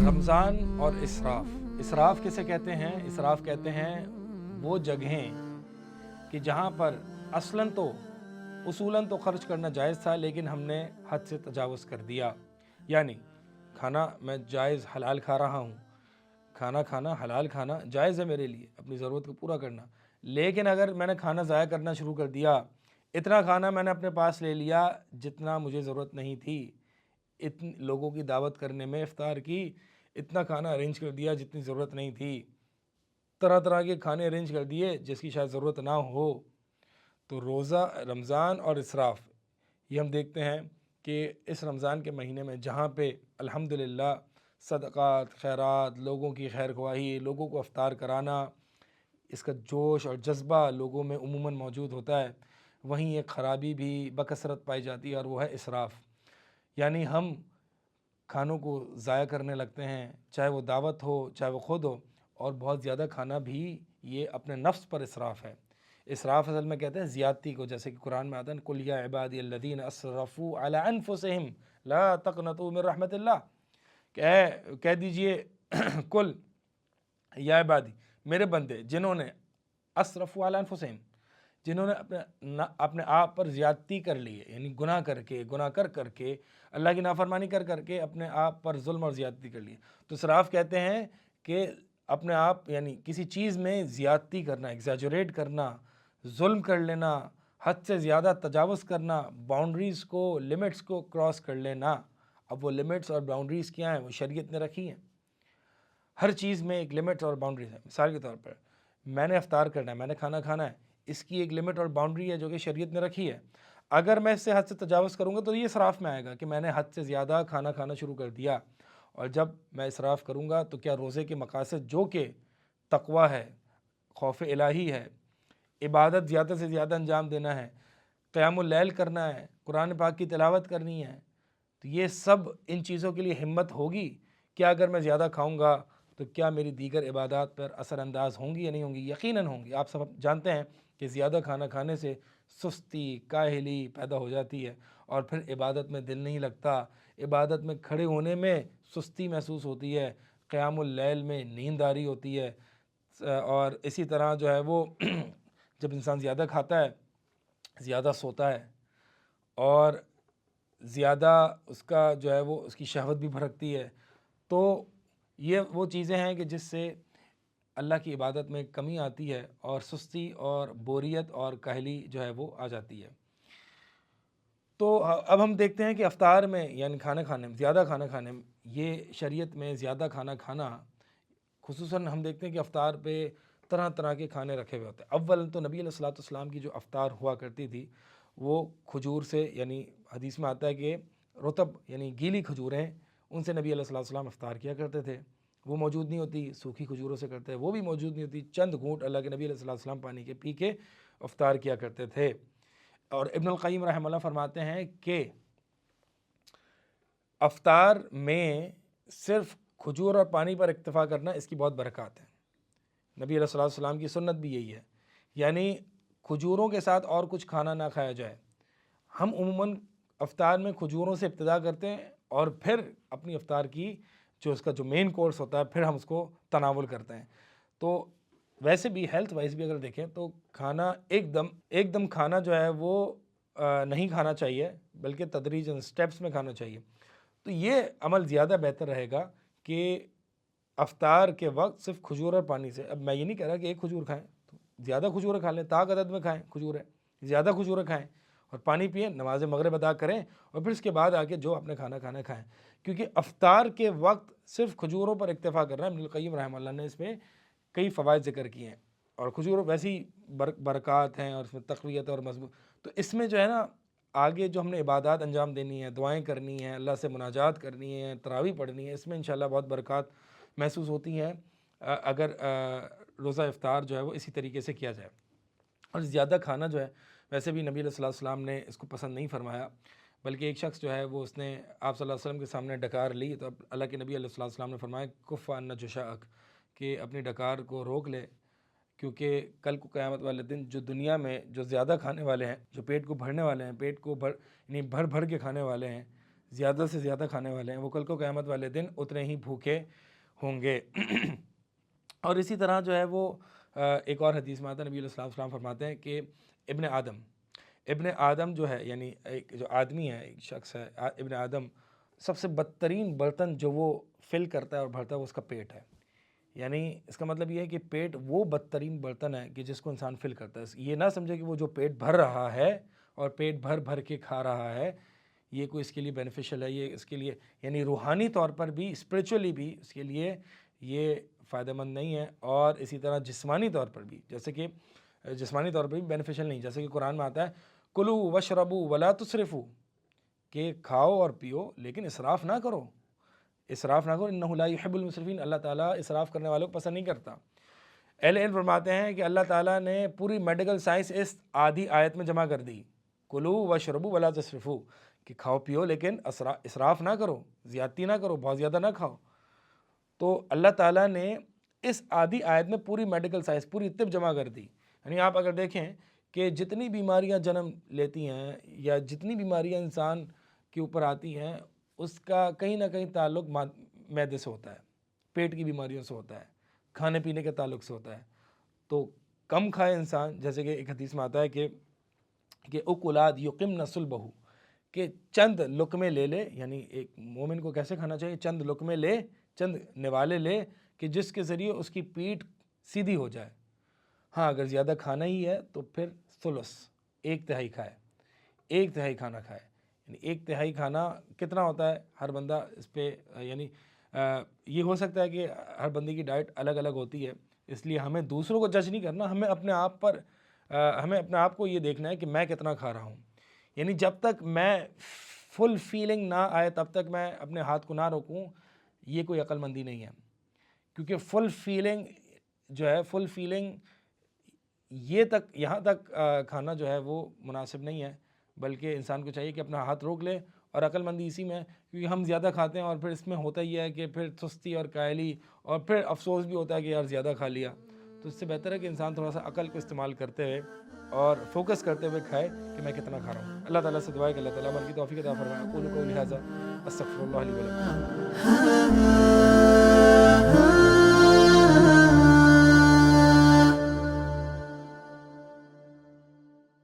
رمضان اور اسراف. اسراف کسے کہتے ہیں؟ اسراف کہتے ہیں وہ جگہیں کہ جہاں پر اصولاً تو خرچ کرنا جائز تھا، لیکن ہم نے حد سے تجاوز کر دیا. یعنی کھانا میں جائز حلال کھا رہا ہوں، کھانا حلال کھانا جائز ہے میرے لیے، اپنی ضرورت کو پورا کرنا، لیکن اگر میں نے کھانا ضائع کرنا شروع کر دیا، اتنا کھانا میں نے اپنے پاس لے لیا جتنا مجھے ضرورت نہیں تھی، لوگوں کی دعوت کرنے میں افطار کی اتنا کھانا ارینج کر دیا جتنی ضرورت نہیں تھی، طرح طرح کے کھانے ارینج کر دیے جس کی شاید ضرورت نہ ہو. تو روزہ رمضان اور اسراف یہ ہم دیکھتے ہیں کہ اس رمضان کے مہینے میں جہاں پہ الحمدللہ صدقات، خیرات، لوگوں کی خیر خواہی، لوگوں کو افطار کرانا، اس کا جوش اور جذبہ لوگوں میں عموماً موجود ہوتا ہے، وہیں ایک خرابی بھی بکثرت پائی جاتی ہے، اور وہ ہے اسراف. یعنی ہم کھانوں کو ضائع کرنے لگتے ہیں، چاہے وہ دعوت ہو چاہے وہ خود ہو، اور بہت زیادہ کھانا بھی یہ اپنے نفس پر اسراف ہے. اسراف اصل میں کہتے ہیں زیادتی کو، جیسے کہ قرآن میں آتا ہے قُلْ يَا عِبَادِيَ الَّذِينَ أَسْرَفُوا عَلَىٰ أَنفُسِهِمْ لَا تَقْنَطُوا مِن رَحْمَتِ اللَّهِ، کہ کہہ دیجئے کل یا عبادی، میرے بندے جنہوں نے اسرفوا علی انفسہم، جنہوں نے اپنے آپ پر زیادتی کر لی ہے، یعنی گناہ کر کے اللہ کی نافرمانی کر کے اپنے آپ پر ظلم اور زیادتی کر لی. تو اسراف کہتے ہیں کہ اپنے آپ یعنی کسی چیز میں زیادتی کرنا، ایگزیجریٹ کرنا، ظلم کر لینا، حد سے زیادہ تجاوز کرنا، باؤنڈریز کو، لمٹس کو کراس کر لینا. اب وہ لمٹس اور باؤنڈریز کیا ہیں؟ وہ شریعت نے رکھی ہیں. ہر چیز میں ایک لمٹ اور باؤنڈریز ہے. مثال کے طور پر میں نے افطار کرنا ہے، میں نے کھانا کھانا ہے، اس کی ایک لمٹ اور باؤنڈری ہے جو کہ شریعت نے رکھی ہے. اگر میں اس سے حد سے تجاوز کروں گا تو یہ اسراف میں آئے گا کہ میں نے حد سے زیادہ کھانا کھانا شروع کر دیا. اور جب میں اسراف کروں گا تو کیا روزے کے مقاصد جو کہ تقویٰ ہے، خوف الہی ہے، عبادت زیادہ سے زیادہ انجام دینا ہے، قیام اللیل کرنا ہے، قرآن پاک کی تلاوت کرنی ہے، تو یہ سب ان چیزوں کے لیے ہمت ہوگی؟ کیا اگر میں زیادہ کھاؤں گا تو کیا میری دیگر عبادات پر اثر انداز ہوں گی یا نہیں ہوں گی؟ یقیناً ہوں گی. آپ سب جانتے ہیں کہ زیادہ کھانا کھانے سے سستی، کاہلی پیدا ہو جاتی ہے، اور پھر عبادت میں دل نہیں لگتا، عبادت میں کھڑے ہونے میں سستی محسوس ہوتی ہے، قیام اللیل میں نیند آری ہوتی ہے. اور اسی طرح جو ہے وہ جب انسان زیادہ کھاتا ہے، زیادہ سوتا ہے، اور زیادہ اس کا جو ہے وہ اس کی شہوت بھی بھڑکتی ہے، تو یہ وہ چیزیں ہیں کہ جس سے اللہ کی عبادت میں کمی آتی ہے، اور سستی اور بوریت اور کاہلی جو ہے وہ آ جاتی ہے. تو اب ہم دیکھتے ہیں کہ افطار میں یعنی کھانا کھانے میں، زیادہ کھانا کھانے میں، یہ شریعت میں زیادہ کھانا کھانا، خصوصاً ہم دیکھتے ہیں کہ افطار پہ طرح طرح کے کھانے رکھے ہوئے ہوتے ہیں. اول تو نبی علیہ الصلوۃ والسلام کی جو افطار ہوا کرتی تھی وہ کھجور سے، یعنی حدیث میں آتا ہے کہ رطب یعنی گیلی کھجوریں، ان سے نبی علیہ الصلوۃ والسلام افطار کیا کرتے تھے. وہ موجود نہیں ہوتی، سوکھی کھجوروں سے کرتے ہیں، وہ بھی موجود نہیں ہوتی، چند گھونٹ اللہ کے نبی علیہ الصلوۃ والسلام پانی کے پی کے افطار کیا کرتے تھے. اور ابن القیم رحمہ اللہ فرماتے ہیں کہ افطار میں صرف کھجور اور پانی پر اکتفا کرنا، اس کی بہت برکات ہے. نبی علیہ الصلوۃ والسلام کی سنت بھی یہی ہے، یعنی کھجوروں کے ساتھ اور کچھ کھانا نہ کھایا جائے. ہم عموماً افطار میں کھجوروں سے ابتدا کرتے ہیں، اور پھر اپنی افطار کی جو اس کا جو مین کورس ہوتا ہے پھر ہم اس کو تناول کرتے ہیں. تو ویسے بھی ہیلتھ وائز بھی اگر دیکھیں تو کھانا ایک دم کھانا جو ہے وہ نہیں کھانا چاہیے، بلکہ تدریجاً سٹیپس میں کھانا چاہیے. تو یہ عمل زیادہ بہتر رہے گا کہ افطار کے وقت صرف کھجور اور پانی سے. اب میں یہ نہیں کہہ رہا کہ ایک کھجور کھائیں، تو زیادہ کھجوریں کھا لیں، طاق عدد میں کھائیں کھجوریں، زیادہ کھجوریں کھائیں اور پانی پئیں، نماز مغرب ادا کریں، اور پھر اس کے بعد آ کے جو اپنے کھانا کھائیں. کیونکہ افطار کے وقت صرف کھجوروں پر اکتفا کرنا، ابن القیم رحمہ اللہ نے اس میں کئی فوائد ذکر کیے ہیں. اور کھجور ویسی برکات ہیں، اور اس میں تقویت اور مضبوط. تو اس میں جو ہے نا آگے جو ہم نے عبادات انجام دینی ہے، دعائیں کرنی ہیں، اللہ سے مناجات کرنی ہے، تراویح پڑھنی ہے، اس میں انشاءاللہ بہت برکات محسوس ہوتی ہیں اگر روزہ افطار جو ہے وہ اسی طریقے سے کیا جائے. اور زیادہ کھانا جو ہے ویسے بھی نبی علیہ الصلوۃ والسلام نے اس کو پسند نہیں فرمایا، بلکہ ایک شخص جو ہے وہ اس نے آپ صلی اللہ علیہ وسلم کے سامنے ڈکار لی، تو اللہ کے نبی علیہ الصلوۃ والسلام نے فرمایا کف عنا جشاءک، کہ اپنی ڈکار کو روک لے، کیونکہ کل کو قیامت والے دن جو دنیا میں جو زیادہ کھانے والے ہیں، جو پیٹ کو بھرنے والے ہیں، پیٹ کو یعنی بھر بھر کے کھانے والے ہیں، زیادہ سے زیادہ کھانے والے ہیں، وہ کل کو قیامت والے دن اتنے ہی بھوکے ہوں گے۔ اور اسی طرح جو ہے وہ ایک اور حدیث میں آتا ہے، نبی علیہ السلام فرماتے ہیں کہ ابن آدم جو ہے، یعنی ایک جو آدمی ہے، ایک شخص ہے، ابن آدم، سب سے بدترین برتن جو وہ فل کرتا ہے اور بھرتا ہے وہ اس کا پیٹ ہے۔ یعنی اس کا مطلب یہ ہے کہ پیٹ وہ بدترین برتن ہے کہ جس کو انسان فل کرتا ہے۔ یہ نہ سمجھے کہ وہ جو پیٹ بھر رہا ہے اور پیٹ بھر بھر کے کھا رہا ہے یہ کوئی اس کے لیے بینیفیشل ہے، یہ اس کے لیے یعنی روحانی طور پر بھی، اسپریچولی بھی اس کے لیے یہ فائدہ مند نہیں ہے، اور اسی طرح جسمانی طور پر بھی، جیسے کہ جسمانی طور پر بھی بینیفیشل نہیں، جیسے کہ قرآن میں آتا ہے کلو وشربو ولا تسرفو، کہ کھاؤ اور پیو لیکن اسراف نہ کرو، اسراف نہ کرو، انہ لا یحب المسرفین، اللہ تعالیٰ اسراف کرنے والوں کو پسند نہیں کرتا۔ اہل علم فرماتے ہیں کہ اللہ تعالیٰ نے پوری میڈیکل سائنس اس آدھی آیت میں جمع کر دی، کلو وشربو ولا تسرفو، کہ کھاؤ پیو لیکن اسراف نہ کرو، زیادتی نہ کرو، بہت زیادہ نہ کھاؤ۔ تو اللہ تعالیٰ نے اس آدھی آیت میں پوری میڈیکل سائنس، پوری طب جمع کر دی۔ یعنی آپ اگر دیکھیں کہ جتنی بیماریاں جنم لیتی ہیں یا جتنی بیماریاں انسان کے اوپر آتی ہیں اس کا کہیں نہ کہیں تعلق معدے سے ہوتا ہے، پیٹ کی بیماریوں سے ہوتا ہے، کھانے پینے کے تعلق سے ہوتا ہے۔ تو کم کھائے انسان، جیسے کہ ایک حدیث میں آتا ہے کہ اکلاد یقمن صلبہ، کہ چند لقمے لے لے، یعنی ایک مومن کو کیسے کھانا چاہیے، چند لقمے لے، چند نوالے لے کہ جس کے ذریعے اس کی پیٹھ سیدھی ہو جائے۔ ہاں اگر زیادہ کھانا ہی ہے تو پھر ثلث، ایک تہائی کھائے، ایک تہائی کھانا کھائے۔ یعنی ایک تہائی کھانا کتنا ہوتا ہے، ہر بندہ اس پہ یعنی یہ ہو سکتا ہے کہ ہر بندے کی ڈائٹ الگ الگ ہوتی ہے، اس لیے ہمیں دوسروں کو جج نہیں کرنا، ہمیں اپنے آپ کو یہ دیکھنا ہے کہ میں کتنا کھا رہا ہوں۔ یعنی جب تک میں فل فیلنگ نہ آئے تب تک میں اپنے ہاتھ کو نہ روکوں، یہ کوئی عقل مندی نہیں ہے، کیونکہ فل فیلنگ جو ہے، فل فیلنگ یہاں تک کھانا جو ہے وہ مناسب نہیں ہے، بلکہ انسان کو چاہیے کہ اپنا ہاتھ روک لے۔ اور عقل مندی اسی میں ہے، کیونکہ ہم زیادہ کھاتے ہیں اور پھر اس میں ہوتا یہ ہے کہ پھر سستی اور کائلی، اور پھر افسوس بھی ہوتا ہے کہ یار زیادہ کھا لیا۔ تو اس سے بہتر ہے کہ انسان تھوڑا سا عقل کو استعمال کرتے ہوئے اور فوکس کرتے ہوئے کھائے کہ میں کتنا کھا رہا ہوں۔ اللہ تعالیٰ سے دعا ہے کہ اللہ تعالیٰ عمل کی توفیق عطا فرمائے۔ اقول قولی ھذا استغفر اللہ لی ولکم۔